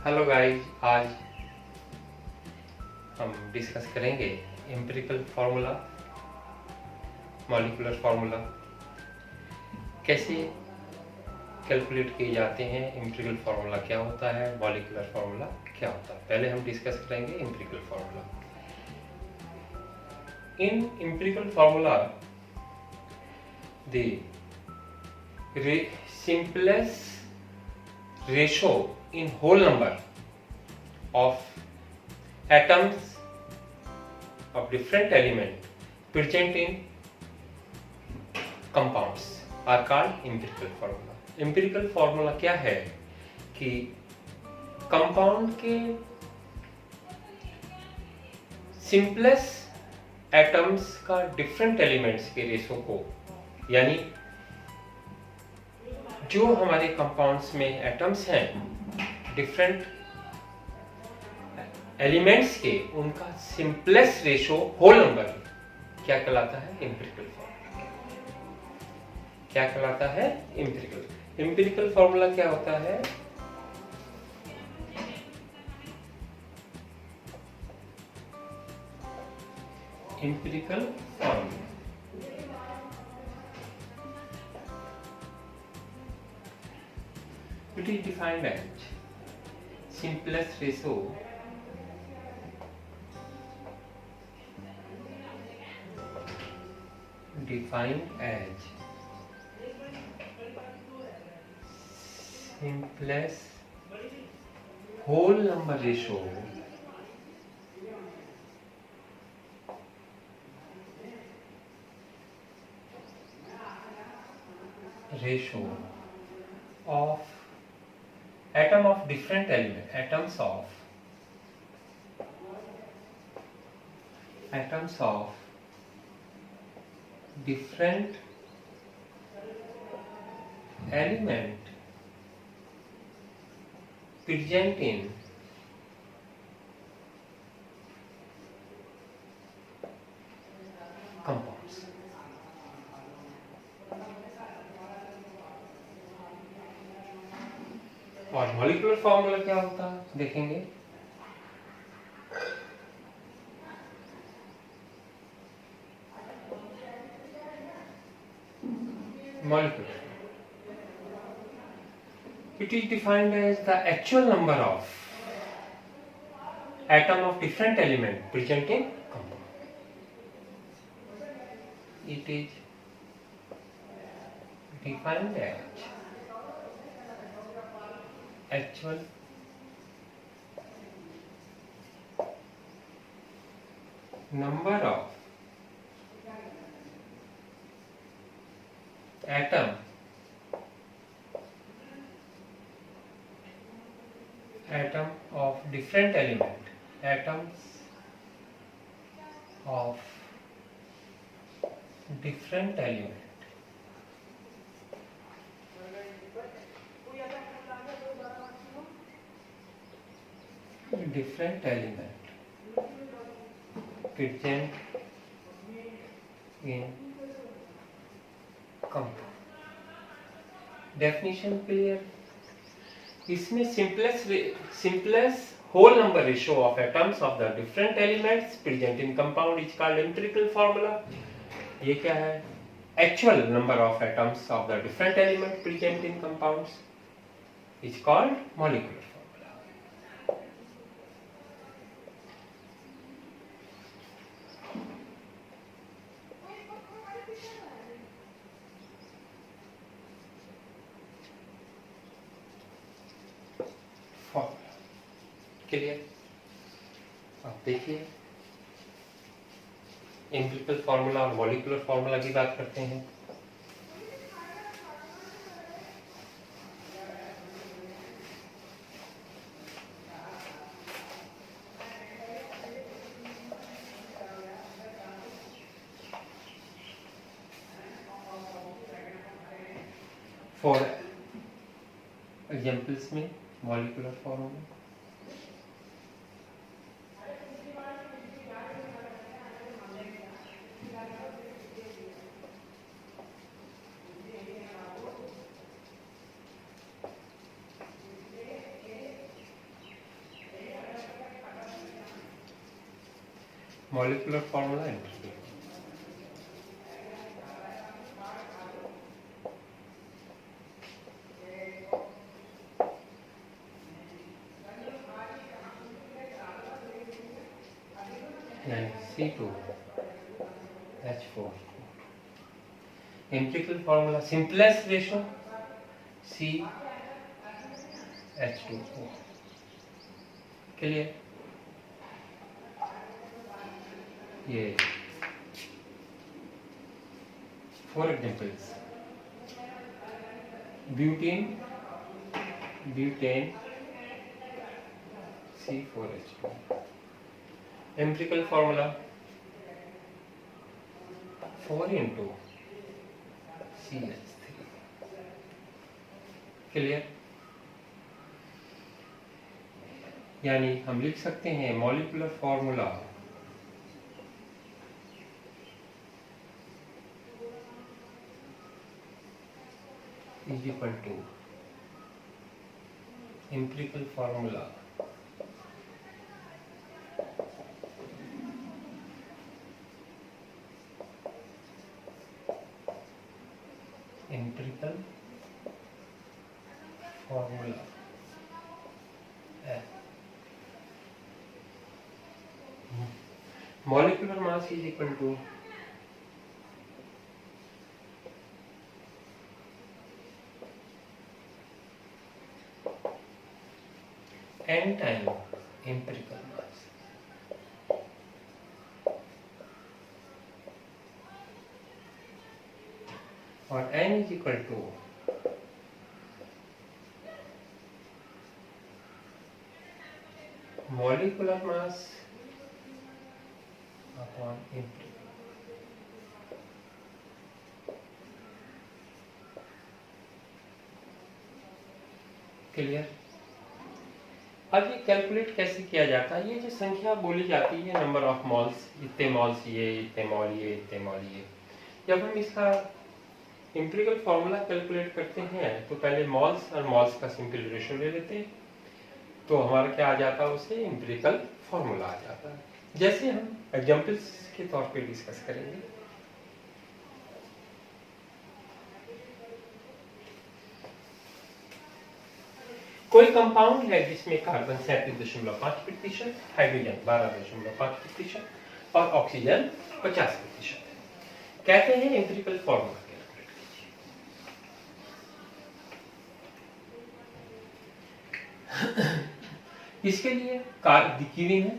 Hello guys, आज हम discuss करेंगे एम्पिरिकल फार्मूला, मॉलिक्यूलर फार्मूला कैसे कैलकुलेट किए जाते हैं। एम्पिरिकल फार्मूला क्या होता है, मॉलिक्यूलर फार्मूला क्या होता है। पहले हम डिस्कस करेंगे empirical formula. In empirical formula the simplest ratio in whole number of atoms of different element present in compounds are called empirical formula. empirical formula क्या है कि कंपाउंड के सिंपलेस्ट एटम्स का डिफरेंट एलिमेंट्स के ratio को, यानी जो हमारे कंपाउंड्स में एटम्स हैं डिफरेंट एलिमेंट्स के, उनका सिंपलेस्ट रेशो होल नंबर क्या कहलाता है? Empirical formula. क्या कहलाता है? एम्पिरिकल। एम्पिरिकल फार्मूला क्या होता है? Empirical formula it is defined as simplest ratio defined as simplest whole number ratio of atom of different element, atoms of different element present in compounds. और molecular formula क्या होता है देखेंगे। Molecular it is defined as the actual number of atom of different element present in compound. It is defined as actual number of atom of different element, atoms of different element present in compound. Definition clear. इसमें simplest whole number ratio of atoms of the different elements present in compound is called empirical formula. ये क्या है? actual number of atoms of the different element present in compounds is called molecular formula. Clear? अब देखिए empirical formula और molecular formula की बात करते हैं। फॉर एग्जाम्पल्स में मॉलिक्यूलर फार्मूला मॉलिक्यूलर फॉर्मूला एंट्री यानी C2H4 empirical formula simplest ratio CH2O clear. ये 4 examples butane C4H2 empirical formula 4 into CH3 clear. यानी हम लिख सकते हैं molecular formula is equal to empirical formula formula molecular mass is equal to n time empirical mass और n is equal to molecular mass upon empirical। Clear. अब ये calculate कैसे किया जाता है? ये जो संख्या बोली जाती है नंबर ऑफ मॉल्स, इतने मॉल्स ये, इतने मॉल ये, इतने मॉल ये, जब हम इसका एम्पिरिकल फॉर्मूला कैलकुलेट करते हैं तो पहले मॉल्स और मॉल्स का सिंपल रेशो ले लेते हैं, तो हमारा क्या आ जाता है, उसे एम्पिरिकल फॉर्मूला आ जाता है। जैसे हम एग्जांपल्स के तौर पे डिस्कस करेंगे। कोई कंपाउंड है जिसमें कार्बन 37.5%, हाइड्रोजन 12.5% और ऑक्सीजन 50%। कहते हैं एम्पिरिकल फॉर्मूला कैलकुलेट कीजिए। इसके लिए गिवन है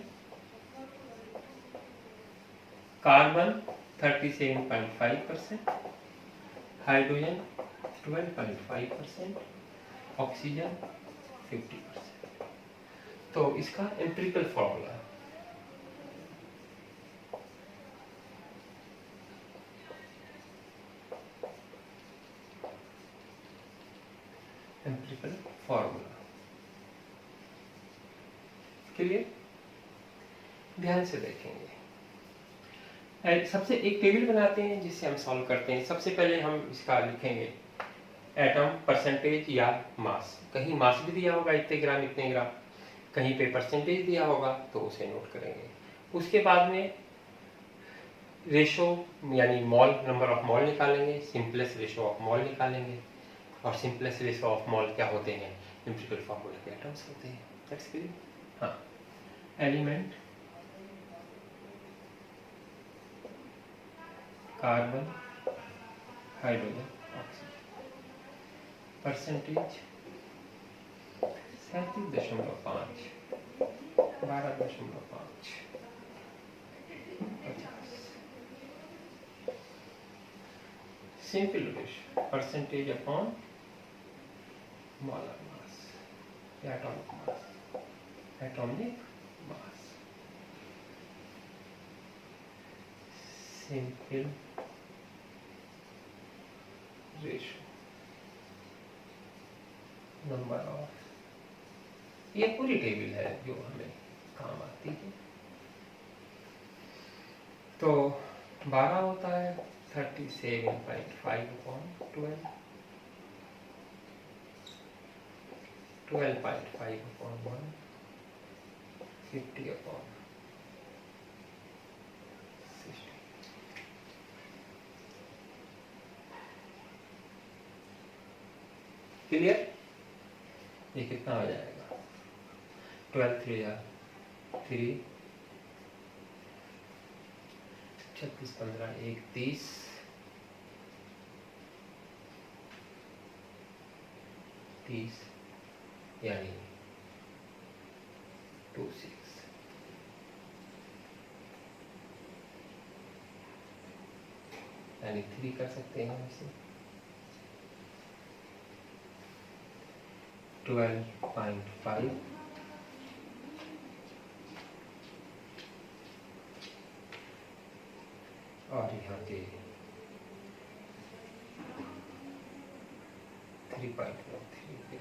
कार्बन 37.5%, हाइड्रोजन 12.5%, ऑक्सीजन 50%। तो इसका empirical formula empirical formula clear. ध्यान से देखेंगे, सबसे एक टेबल बनाते हैं जिससे हम सॉल्व करते हैं। सबसे पहले हम इसका लिखेंगे एटम परसेंटेज या मास। कहीं मास भी दिया होगा इतने ग्राम इतने ग्राम, कहीं पे परसेंटेज दिया होगा तो उसे नोट करेंगे। उसके बाद में रेशो यानी मॉल, नंबर ऑफ मॉल निकालेंगे, सिंपलेस्ट रेशो ऑफ मॉल निकालेंगे। और सिंपलेस्ट रेशो ऑफ मॉल क्या होते हैं, एम्पिरिकल फॉर्मूला के एटम्स होते हैं। That's clear. हाँ, element carbon, hydrogen, oxygen, percentage 37.5, 12.5, 50। Simple ratio percentage upon molar mass या atomic mass, atomic mass. Simple ratio number of, ये पूरी टेबल है जो हमें काम आती है। तो 12 होता है 37.5/12, 12.5/1, 50/, क्लियर? ये कितना हो जाएगा? 12 3 3 36 15 1 30 30 यानी 26 यानी 3 कर सकते हैं इसे 12.5 और यहाँ पे 3.13।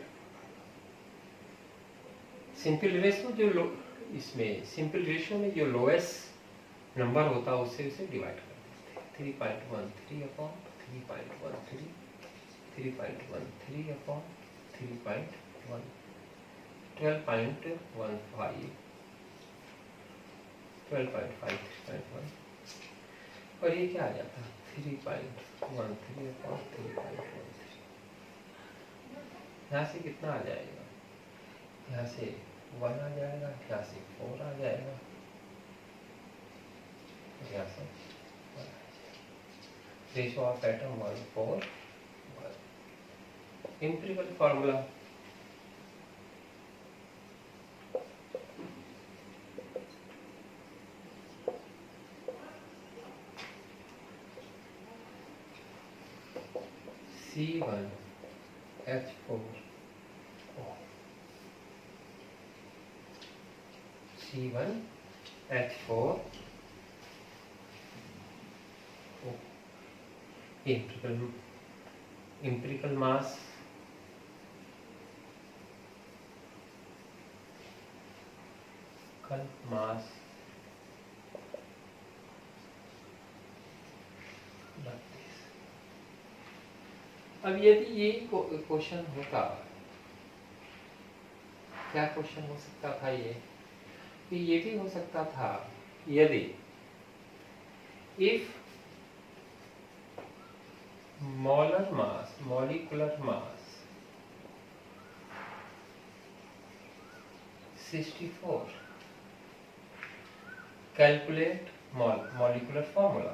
सिंपल रेशियो जो इसमें सिंपल रेशियो में जो लोएस्ट नंबर होता है उससे उसे डिवाइड कर देते हैं। 3.13 अपॉन 3.13 3.13 अपॉन 3.1 12.15 12.5 3.1 और ये क्या आ जाता है 3.13 अपॉन 3.13। यहाँ से कितना आ जाएगा? यहाँ से 1 आ जाएगा, यहाँ से 4 आ जाएगा, यहाँ से 1 आ जाएगा। Ratio of atom 1:4 empirical formula C1H4 C1H4 empirical mass mass 32। अब यदि ये क्वेश्चन होता, क्या क्वेश्चन हो सकता था ये भी हो सकता था यदि if molecular mass 64 calculate molecular formula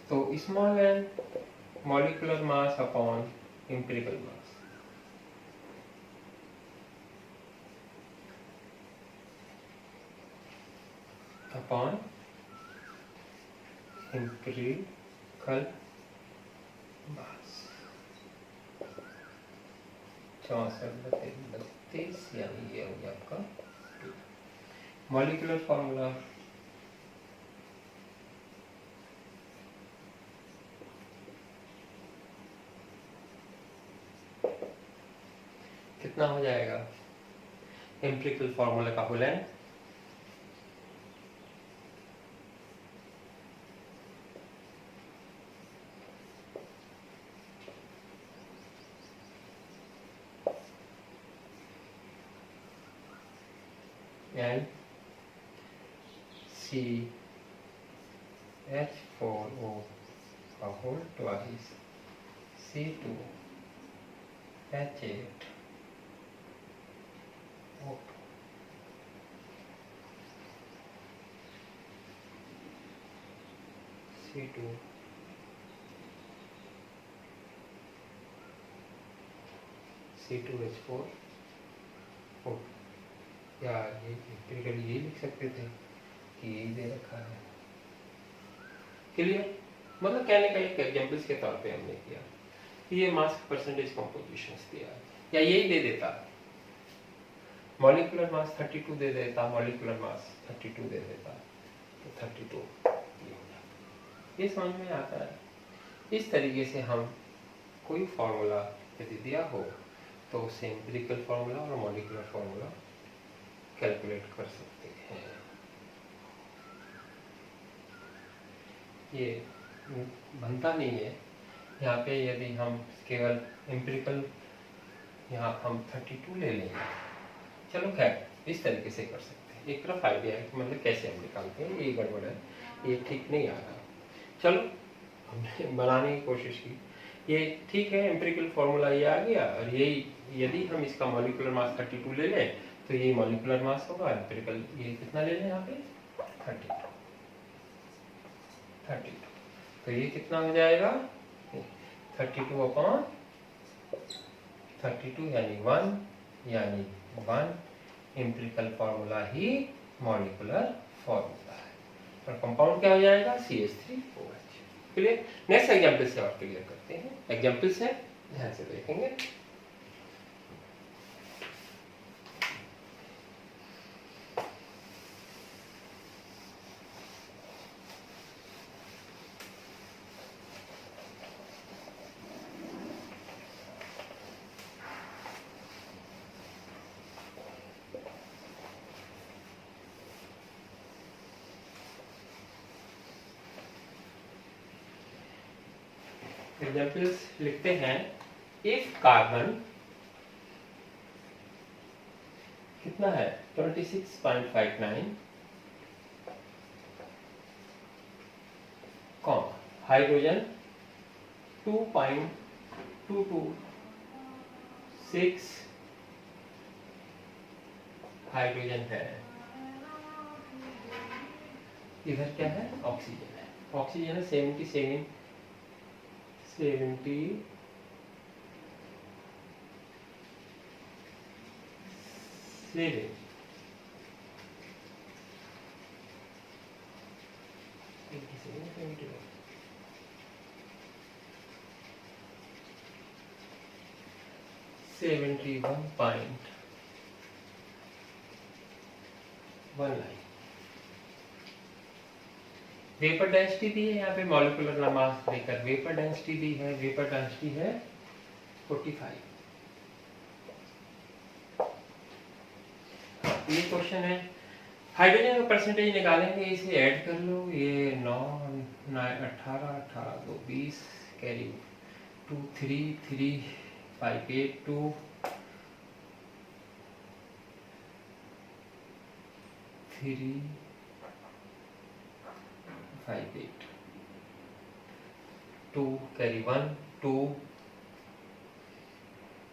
तो small n molecular mass upon empirical mass upon empirical mass 64/32 यानी ये हो गया आपका मॉलिक्यूलर फॉर्मूला कितना हो जाएगा? एम्पिरिकल फॉर्मूला का होल एन and CH4O का whole twice C2H8 O2 C2H4 O2 या ये एम्पिरिकल ये लिख सकते थे कि यही दे रखा है। क्लियर? मतलब कहने का एक एग्जांपल्स के तौर पे हमने किया कि ये मास परसेंटेज कंपोजिशंस दिया या यही दे देता मॉलिक्यूलर मास 32 दे देता, मॉलिक्यूलर मास 32 दे देता तो 32 ये हो जाता। ये समझ में आता है? इस तरीके से हम कोई फॉर्मूला यदि दिया हो तो उसे एम्पिरिकल फॉर्मूला और मॉलिक्यूलर फॉर्मूला कैलकुलेट कर सकते हैं। ये बनता नहीं है यहाँ पे यदि हम केवल एम्पिरिकल यहाँ हम 32 ले लेंगे। चलो खैर इस तरीके से कर सकते हैं। एक तरफ आइडिया है कि मतलब कैसे हम निकालते हैं, ये गड़बड़ है, ये ठीक नहीं आ रहा। चलो हमने बनाने की कोशिश की, ये ठीक है, एम्पिरिकल फॉर्मूला ये आ गया। और यही यदि हम इसका मॉलिक्यूलर मास 32 ले लें तो ये मॉलिक्यूलर मास होगा। एम्पिरिकल ये कितना ले लें यहाँ पे 32, तो ये कितना हो जाएगा 32/32 यानी 1 एम्पिरिकल फॉर्मूला ही मॉलिक्यूलर फॉर्मूला है। और कंपाउंड क्या हो जाएगा CH3OH। क्लियर। नेक्स्ट एग्जांपल से और क्लियर करते हैं। एग्जांपल से ध्यान से देखेंगे। एग्जांपल्स लिखते हैं। इफ कार्बन कितना है 26.59, हाइड्रोजन 2.226 हाइड्रोजन है, इधर क्या है ऑक्सीजन है। ऑक्सीजन है 77 71.19। वेपर डेंसिटी भी है यहाँ पे, मॉलिक्यूलर मास देकर वेपर डेंसिटी भी है। वेपर डेंसिटी है 45। ये क्वेश्चन है, हाइड्रोजन का परसेंटेज निकालेंगे, इसे ऐड कर लो। ये 9 18 18 2 20 कैरी 2 3 3 5 8 2 3 5 8 2 कैरी 1 2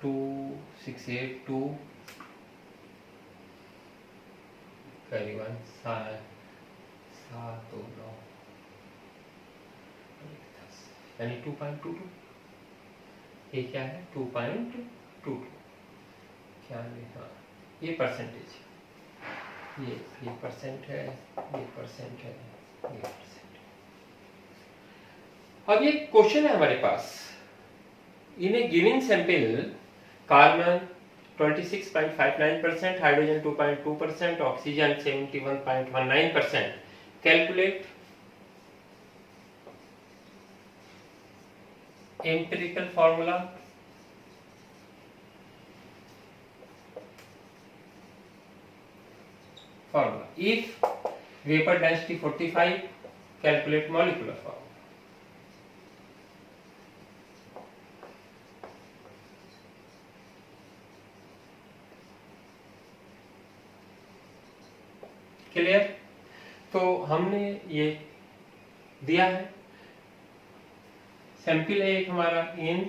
2 6 8 2 कैरी 1 7 7 2 9 यानी 2.22। ये क्या है 2.22 क्या है, हाँ ये परसेंटेज, ये परसेंट है, ये परसेंट है, ये परसेंट है। अब ये क्वेश्चन है हमारे पास, in a given sample carbon 26.59%, hydrogen 2.2%, oxygen 71.19%, calculate empirical formula if vapor density 45, calculate molecular formula। Clear. तो हमने ये दिया है, सैंपल है एक हमारा, इन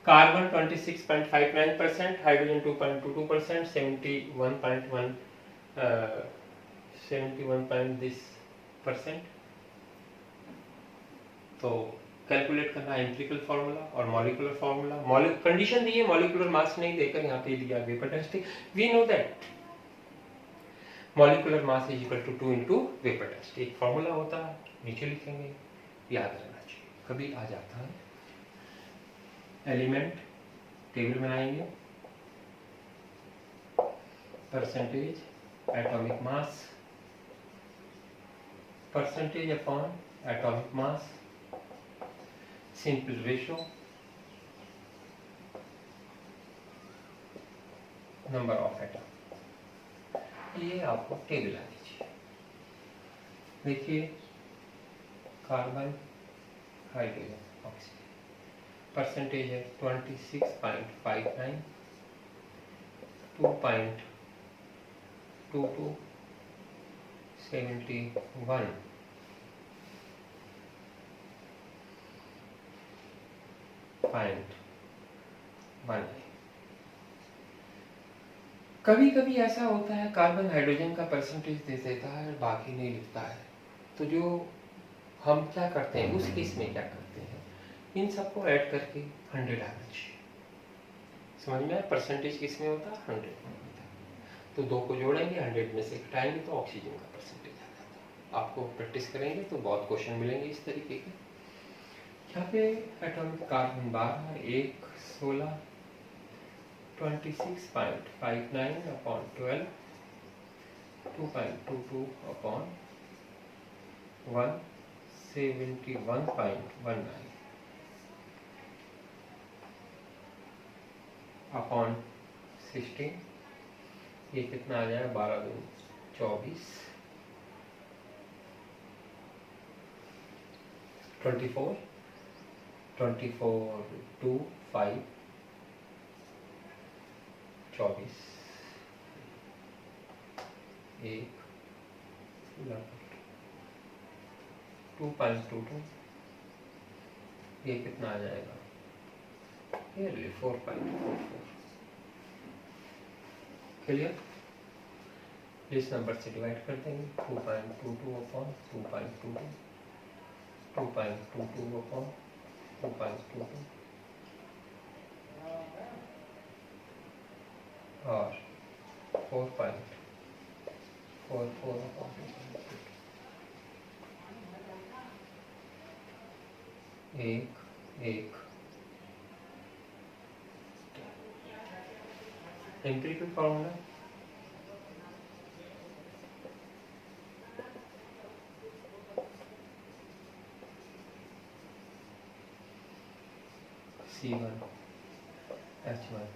कार्बन 26.59%, हाइड्रोजन 2.22%, 71.this%। तो कैलकुलेट करना एम्पिरिकल फार्मूला और मॉलिक्यूलर फार्मूला। कंडीशन दी है मॉलिक्यूलर मास नहीं देकर, यहाँ पे दिया vapour density. We know that molecular mass is equal to 2 into vapour density. एक फार्मूला होता है, नीचे लिखेंगे, याद रहना चाहिए, कभी आ जाता है। एलिमेंट टेबल बनाएंगे, percentage atomic mass, percentage upon atomic mass, simple ratio, number of atom. ये आपको टेबल आनी चाहिए। देखिए कार्बन, हाइड्रोजन, ऑक्सीजन, परसेंटेज है 26.59, 2.22, 71.19. कभी कभी ऐसा होता है कार्बन हाइड्रोजन का परसेंटेज दे देता है और बाकी नहीं लिखता है, तो जो हम क्या करते हैं उस केस में क्या करते हैं, इन सबको ऐड करके 100 आना चाहिए। समझ में आया? परसेंटेज किस में होता है? 100 में होता है। तो दो को जोड़ेंगे, 100 में से घटाएंगे तो ऑक्सीजन का परसेंटेज आ जाता है। आपको प्रैक्टिस करेंगे तो बहुत क्वेश्चन मिलेंगे इस तरीके के। यहाँ पे atomic carbon 12, 1, 16, 26.59 upon 12, 2.22 upon 171.19 upon 16, ये कितना आ जाएगा? 12 दूनी 24, 24, 24 2 5 24, 1 2.22, ये कितना आ जाएगा? ये 4.44। क्लियर? इस नंबर से डिवाइड कर देंगे, 2.22 अपॉन 2.22, 2.22 अपॉन 2.22 और 4.44 upon 2.22। 1 1 empirical formula C1 H1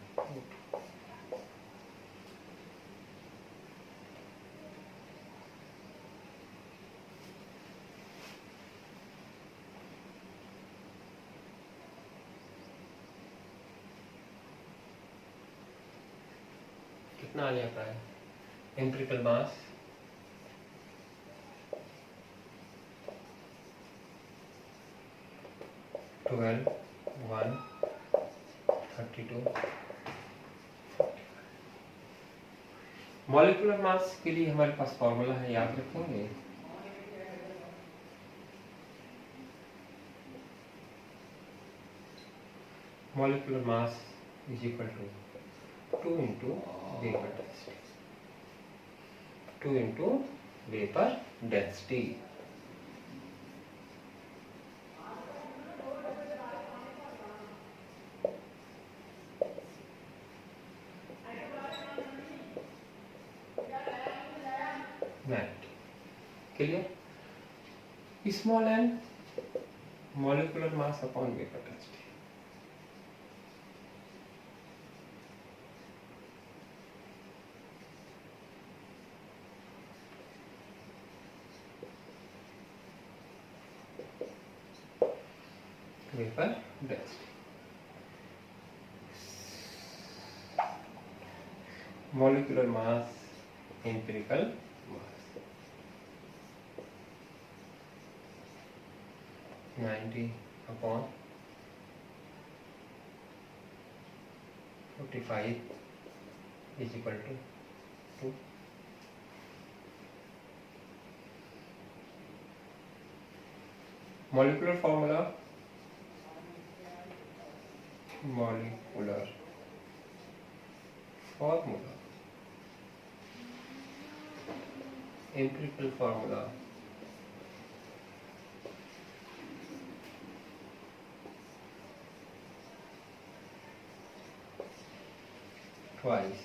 कितना आ जाता है? एम्पिरिकल मास 12, 1, 32। मॉलिक्यूलर मास के लिए हमारे पास फॉर्मूला है, याद रखेंगे। Molecular mass is equal to 2 into vapor density, 2 into vapor density। Clear? Small n molecular mass upon vapour density. Vapour density molecular mass empirical mass 90 upon 45 is equal to 2। Molecular formula empirical formula twice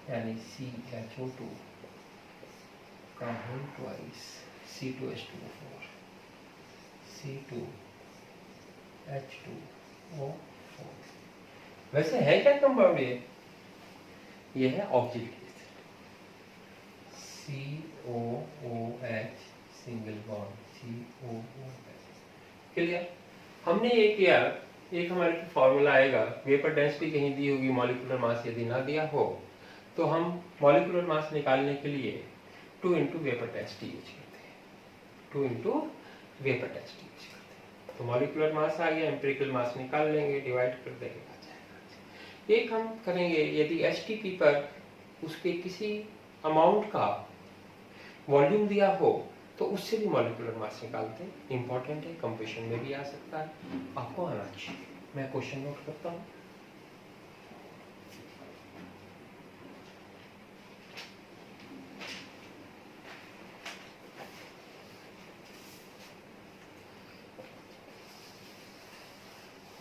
यानी CHO2 का whole twice C2H2O4 C2H2O4। वैसे है क्या compound? ये है oxalic acid COOH single bond COOH। Clear? हमने ये किया, एक हमारे फॉर्मूला आएगा, वेपर डेंसिटी कहीं दी होगी, मॉलिक्यूलर मास यदि ना दिया हो तो हम मॉलिक्यूलर मास निकालने के लिए 2 इंटू वेपर टेस्ट यूज करते हैं, 2 इंटू वेपर टेस्ट यूज करते हैं। तो मॉलिक्यूलर मास आ गया, एम्पिरिकल मास निकाल लेंगे, डिवाइड कर देंगे, आ जाएगा। एक हम करेंगे, यदि एसटीपी पर उसके किसी अमाउंट का वॉल्यूम दिया हो तो उससे भी मॉलिक्यूलर मास निकालते हैं। इंपॉर्टेंट है, कंपटीशन में भी आ सकता है, आपको आना चाहिए। मैं क्वेश्चन नोट करता हूँ।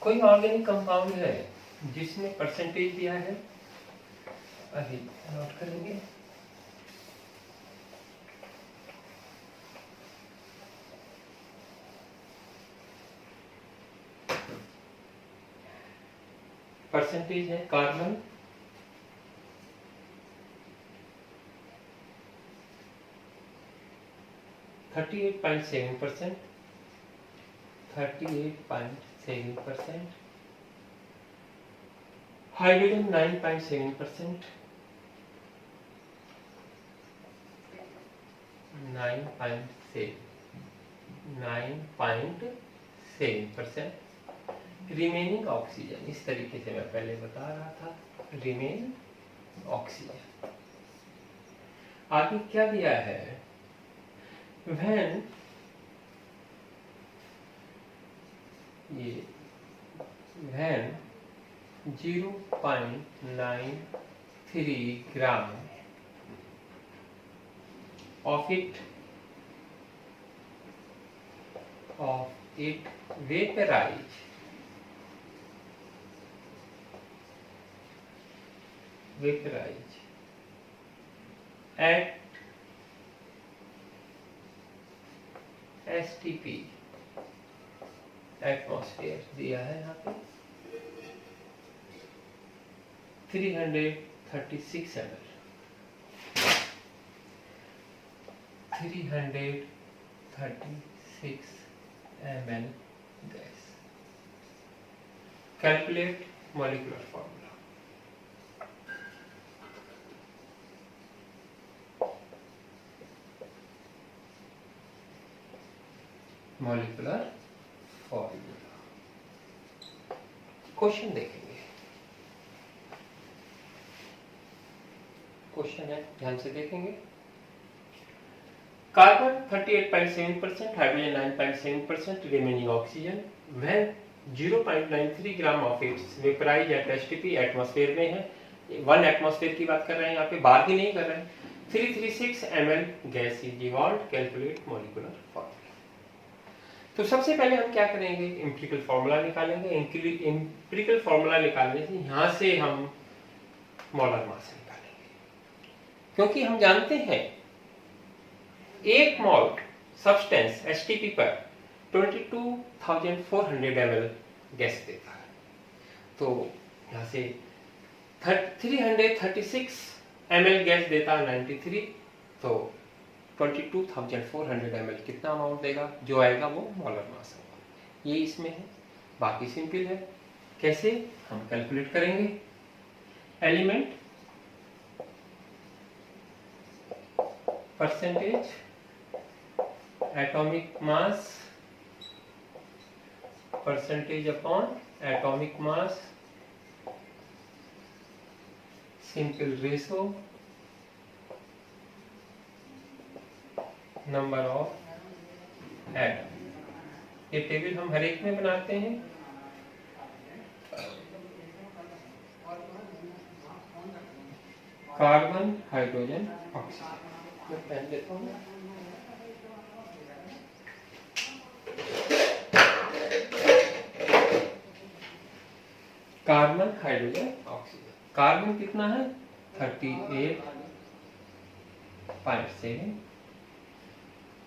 कोई ऑर्गेनिक कंपाउंड है जिसमें परसेंटेज दिया है, अभी नोट करेंगे। परसेंटेज है कार्बन 38.7%, 38.7%, हाइड्रोजन 9.7%, 9.7%, रिमेनिंग ऑक्सीजन। इस तरीके से मैं पहले बता रहा था, रिमेन ऑक्सीजन। आगे क्या दिया है, व्हेन ये when 0.93 gram of it vaporize at STP atmosphere दिया है यहाँ पे 336 ml, 336 ml gas. Calculate molecular formula. Molecular formula question देखेंगे। क्वेश्चन है, ध्यान से देखेंगे। Carbon 38.7%, hydrogen 9.7%, remaining oxygen when 0.93 gram of its vaporise at STP, atmosphere में है, 1 एटमॉस्फेयर की बात कर रहे हैं यहाँ पे, बाहर की नहीं कर रहे हैं। 336 ml gas is evolved, calculate molecular formula. तो सबसे पहले हम क्या करेंगे, एम्पिरिकल फॉर्मूला निकालेंगे। एम्पिरिकल फॉर्मूला निकालने से यहां से हम मोलर मास निकालेंगे, क्योंकि हम जानते हैं 1 मोल सब्सटेंस एसटीपी पर 22,400 ml गैस देता है। तो यहां से 336 ml गैस देता है 93, तो 22,400 ml कितना अमाउंट देगा, जो आएगा वो मोलर मास होगा। ये इसमें है, बाकी सिंपल है। कैसे हम कैलकुलेट करेंगे, element percentage atomic mass, percentage upon atomic mass, simple ratio, number of atom. ये टेबल हम हर एक में बनाते हैं। Carbon, hydrogen, oxygen. मैं पेन देता हूँ। Carbon, hydrogen, oxygen. कार्बन कितना है 38.7,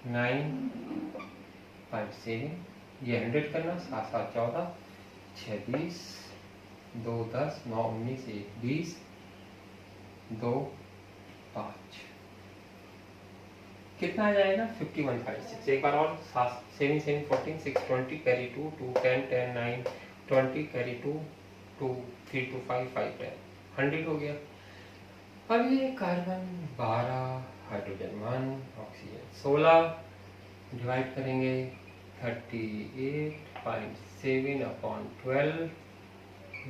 9.7, ये 100 करना, 7 7 14, 6 20, 2 10, 9 19, 1 20, 2 5, कितना आ जाएगा 5156। एक बार और, 7 7 14, 6 20, कैरी 2 2 10 10 9 20, कैरी 2 2 3 2 5 5 10, 100 हो गया। अब ये कार्बन 12 हाइड्रोजन 1, ऑक्सीजन 16, डिवाइड करेंगे 38.7 अपॉन 12,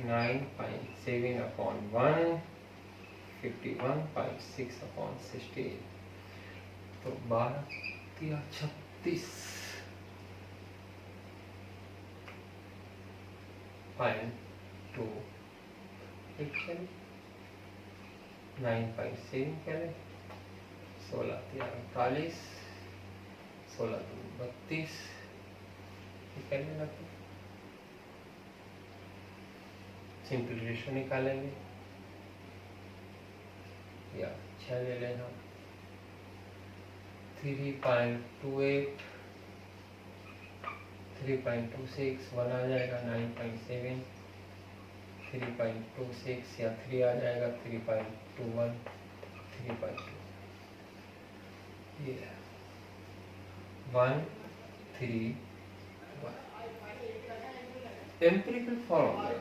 9.7 अपॉन 1, 51.6 अपॉन 68, तो 12 36 .2 9.7 करें, 16 48, 16 32 करने लगते, सिंपल रेशो निकालेंगे या 6 ले लें हम, 3.28, 3.26, 1 आ जाएगा 9.7, 3.26 या 3 आ जाएगा 3.21, 3.2, ये 1 3 1 empirical formula.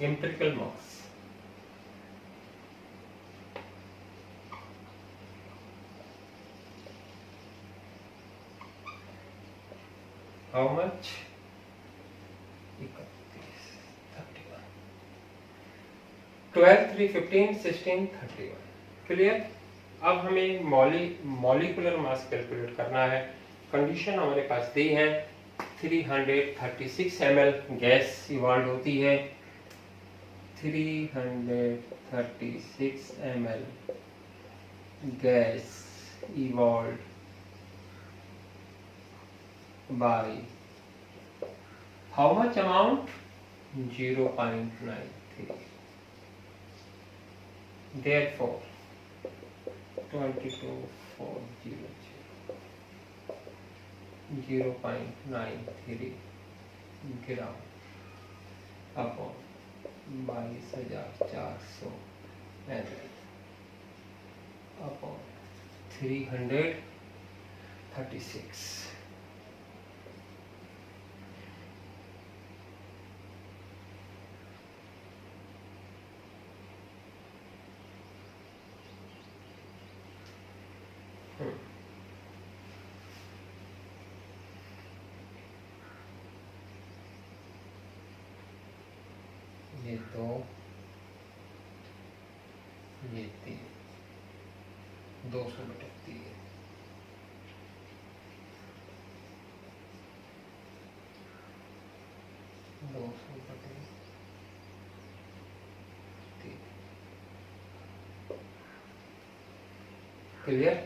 Empirical mass. How much? 31. 12, 3, 15, 16, 31. Clear? अब हमें मॉलिक्यूलर मास कैलकुलेट करना है। कंडीशन हमारे पास दी है, 336 ml गैस इवॉल्व होती है, 336 ml gas evolve by how much amount? 0.93. Therefore 22,400 0.93 gram upon 22,400 ml upon 336. ये 2, ये 3, 200/3, 200/3, 'क्लियर?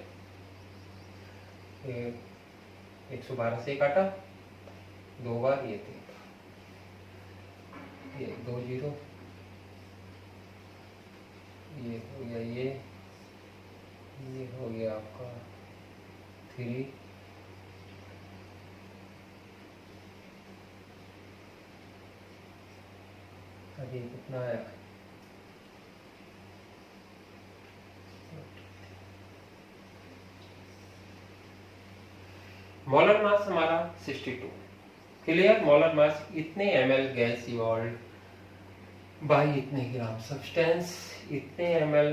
112 से काटा 2 बार, ये 3, ये 2 0, ये हो गया, ये हो गया आपका 3, अभी कितना आया, मोलर मास हमारा 62. क्लियर? मोलर मास इतने ml गैस इवॉल्व बाई इतने ग्राम सब्सटेंस, इतने ml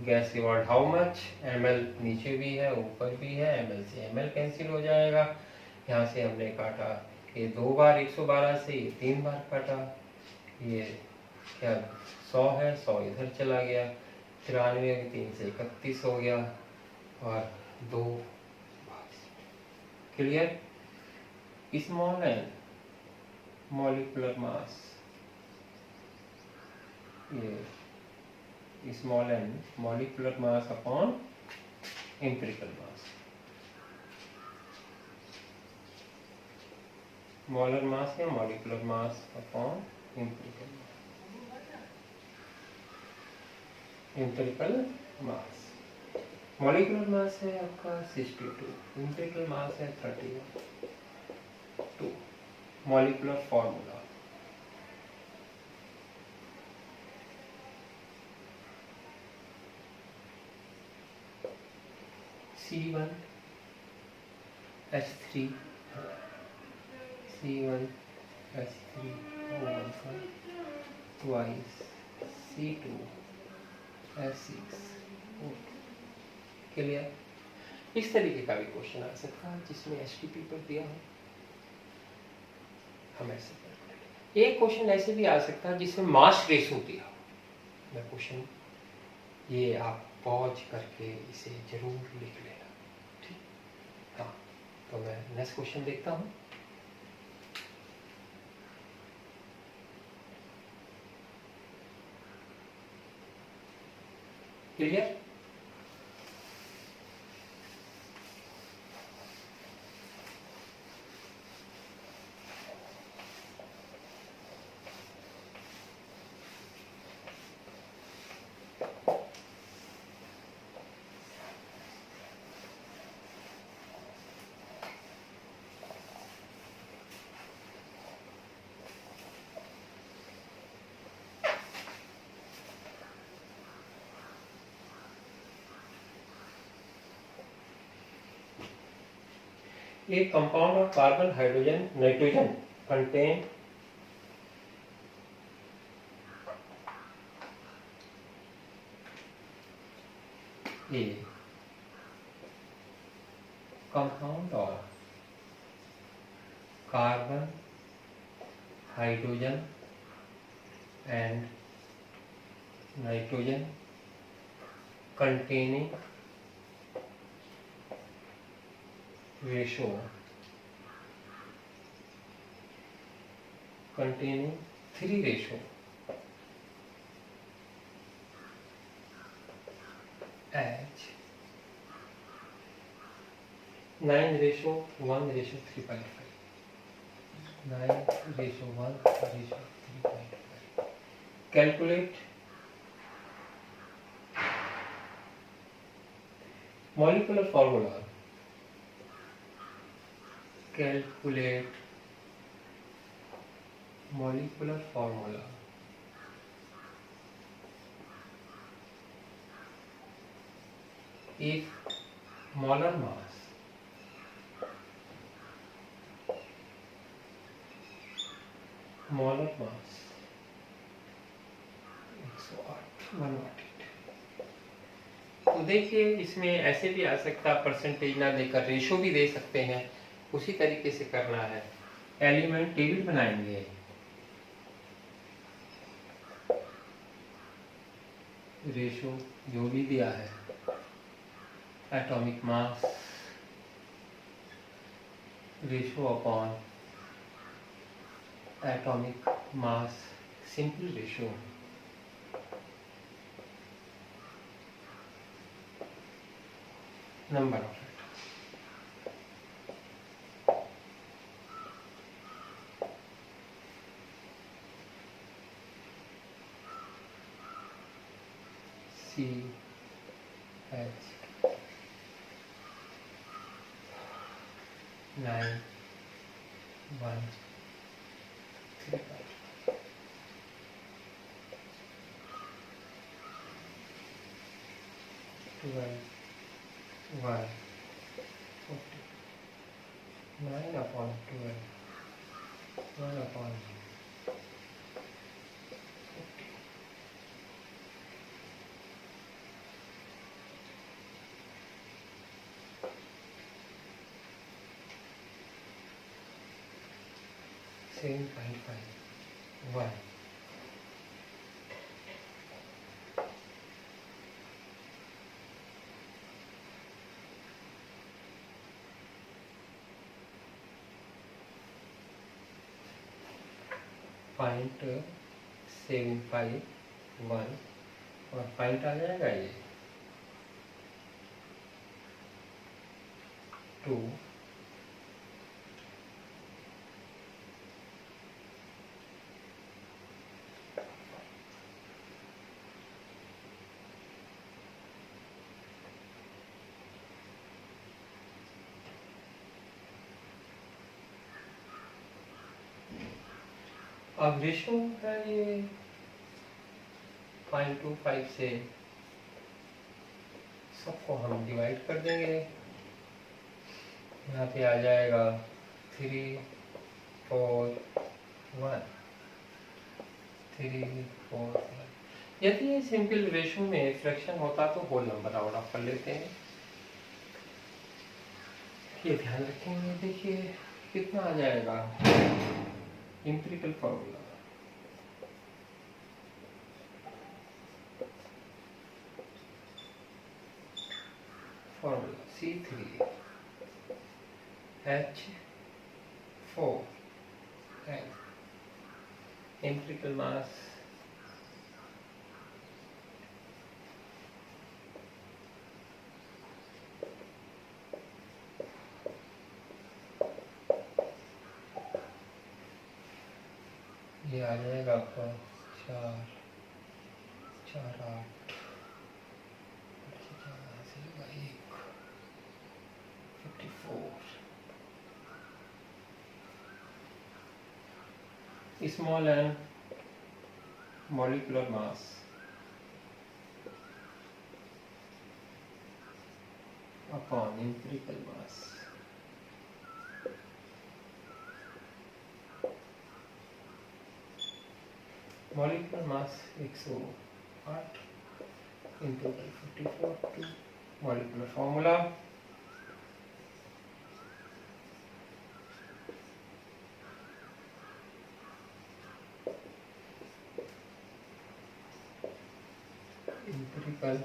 gas evolve. How much? ml नीचे भी है ऊपर भी है, ml से ml कैंसिल हो जाएगा. यहाँ से हमने काटा, ये 2 बार 112 से, ये 3 बार काटा, ये क्या 100 है, 100 इधर चला गया, 93 3 से 31 हो गया और 2. Clear? Small n molecular mass, ये small n molecular mass upon empirical mass. Molar mass या molecular mass upon empirical mass. Empirical mass, molecular mass है आपका 62, एम्पिरिकल मास है 31. Molecular formula, C1 H3 C1 H3 O1 twice C2 H6 O2। Clear? इस तरीके का भी question आ सकता है जिसमें एचटीपी पर दिया हो, हम ऐसे कर। एक क्वेश्चन ऐसे भी आ सकता है जिसमें मास रेशो दिया हो। मैं क्वेश्चन ये आप पॉज करके इसे जरूर लिख लेना, ठीक? हाँ, तो मैं नेक्स्ट क्वेश्चन देखता हूँ। Clear? A compound of carbon, hydrogen, nitrogen contain a compound of carbon, hydrogen and nitrogen containing ratio containing 3 ratio H 9:1:3.5 9:1:3.5 calculate molecular formula if molar mass molar mass 108। तो देखिए इसमें ऐसे भी आ सकता है, परसेंटेज ना देकर रेशो भी दे सकते हैं। उसी तरीके से करना है, एलिमेंट टेबल बनाएंगे। रेशो जो भी दिया है, atomic mass ratio upon atomic mass, simple ratio. Number of CH 9:1:3.5 12:1:40 9/12 1/40 7.5 1 0.751 और पॉइंट आ जाएगा ये 2 अब रेशो है ये 0.25 से सबको हम डिवाइड कर देंगे। यहाँ पे आ जाएगा 3, 4, 1, 3, 4, 1। यदि ये सिंपल रेशो में फ्रैक्शन होता तो होल नंबर आउट ऑफ कर लेते हैं। ये ध्यान रखेंगे। देखिए कितना आ जाएगा empirical formula. Formula C3H4 and empirical mass ये आ जाएगा आपका 4, 4, 8, 54। Small n molecular mass upon empirical mass। molecular mass 108 into 54 to molecular formula। empirical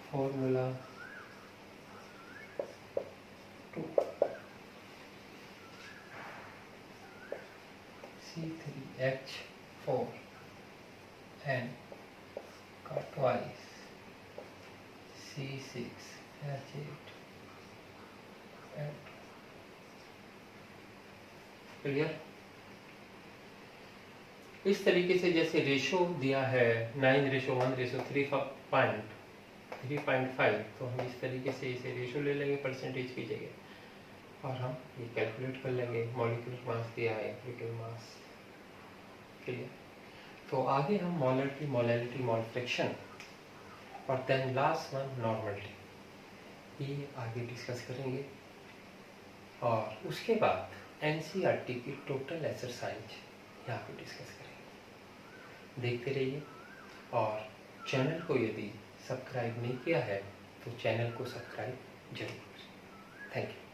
formula to C3H4 and twice C6H8 and clear. इस तरीके से जैसे रेशो दिया है 9:1:3.5, तो हम इस तरीके से इसे रेशो ले लेंगे परसेंटेज की जगह और हम ये कैलकुलेट कर लेंगे। मॉलिक्यूलर मास दिया है, एम्पिरिकल मास। क्लियर। तो आगे हम मोलरिटी, मोलैलिटी, मोल फ्रैक्शन और देन लास्ट वन नॉर्मलिटी, ये आगे डिस्कस करेंगे। और उसके बाद एनसीईआरटी की टोटल एक्सरसाइज यहाँ पे डिस्कस करेंगे। देखते रहिए और चैनल को यदि सब्सक्राइब नहीं किया है तो चैनल को सब्सक्राइब जरूर करें। Thank you.